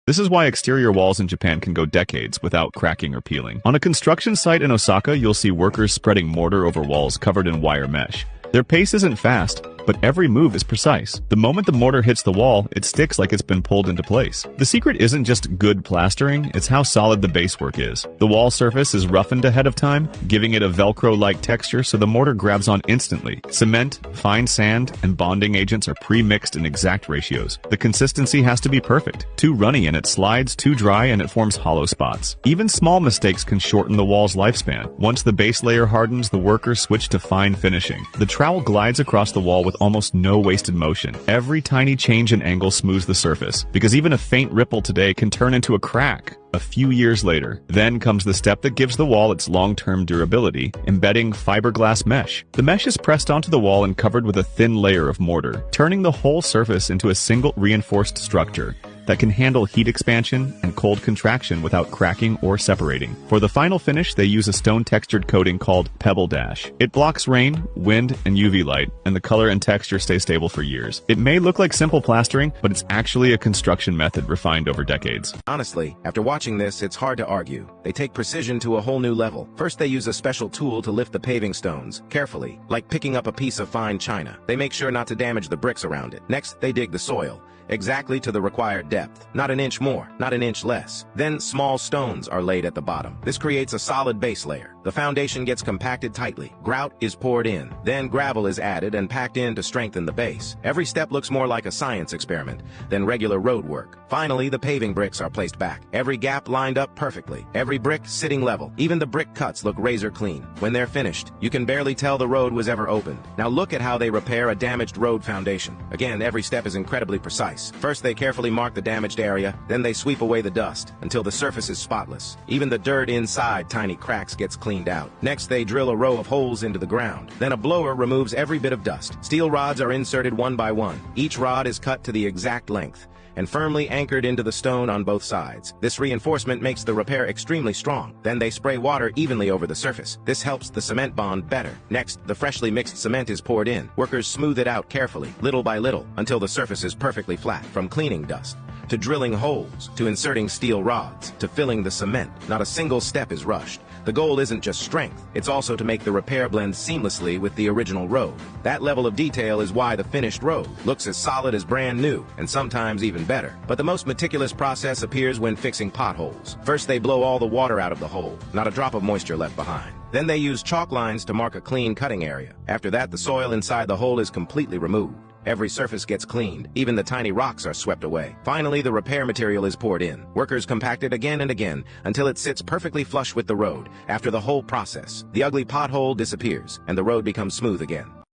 This is why exterior walls in Japan can go decades without cracking or peeling. On a construction site in Osaka, you'll see workers spreading mortar over walls covered in wire mesh. Their pace isn't fast, but every move is precise. The moment the mortar hits the wall, it sticks like it's been pulled into place. The secret isn't just good plastering, it's how solid the basework is. The wall surface is roughened ahead of time, giving it a Velcro-like texture so the mortar grabs on instantly. Cement, fine sand, and bonding agents are pre-mixed in exact ratios. The consistency has to be perfect. Too runny and it slides, too dry and it forms hollow spots. Even small mistakes can shorten the wall's lifespan. Once the base layer hardens, the workers switch to fine finishing. The trowel glides across the wall with almost no wasted motion. Every tiny change in angle smooths the surface, because even a faint ripple today can turn into a crack a few years later. Then comes the step that gives the wall its long-term durability, embedding fiberglass mesh. The mesh is pressed onto the wall and covered with a thin layer of mortar, turning the whole surface into a single reinforced structure that can handle heat expansion and cold contraction without cracking or separating. For the final finish, they use a stone-textured coating called Pebble Dash. It blocks rain, wind, and UV light, and the color and texture stay stable for years. It may look like simple plastering, but it's actually a construction method refined over decades. Honestly, after watching this, it's hard to argue. They take precision to a whole new level. First, they use a special tool to lift the paving stones, carefully, like picking up a piece of fine china. They make sure not to damage the bricks around it. Next, they dig the soil, exactly to the required depth. Not an inch more, not an inch less. Then small stones are laid at the bottom. This creates a solid base layer. The foundation gets compacted tightly. Grout is poured in. Then gravel is added and packed in to strengthen the base. Every step looks more like a science experiment than regular road work. Finally, the paving bricks are placed back. Every gap lined up perfectly. Every brick sitting level. Even the brick cuts look razor clean. When they're finished, you can barely tell the road was ever opened. Now look at how they repair a damaged road foundation. Again, every step is incredibly precise. First, they carefully mark the damaged area, then they sweep away the dust until the surface is spotless. Even the dirt inside tiny cracks gets cleaned out. Next, they drill a row of holes into the ground. Then a blower removes every bit of dust. Steel rods are inserted one by one. Each rod is cut to the exact length and firmly anchored into the stone on both sides. This reinforcement makes the repair extremely strong. Then they spray water evenly over the surface. This helps the cement bond better. Next, the freshly mixed cement is poured in. Workers smooth it out carefully, little by little, until the surface is perfectly flat. From cleaning dust, to drilling holes, to inserting steel rods, to filling the cement, not a single step is rushed. The goal isn't just strength, it's also to make the repair blend seamlessly with the original road. That level of detail is why the finished road looks as solid as brand new, and sometimes even better. But the most meticulous process appears when fixing potholes. First, they blow all the water out of the hole, not a drop of moisture left behind. Then they use chalk lines to mark a clean cutting area. After that, the soil inside the hole is completely removed. Every surface gets cleaned. Even the tiny rocks are swept away. Finally, the repair material is poured in. Workers compact it again and again until it sits perfectly flush with the road. After the whole process, the ugly pothole disappears and the road becomes smooth again.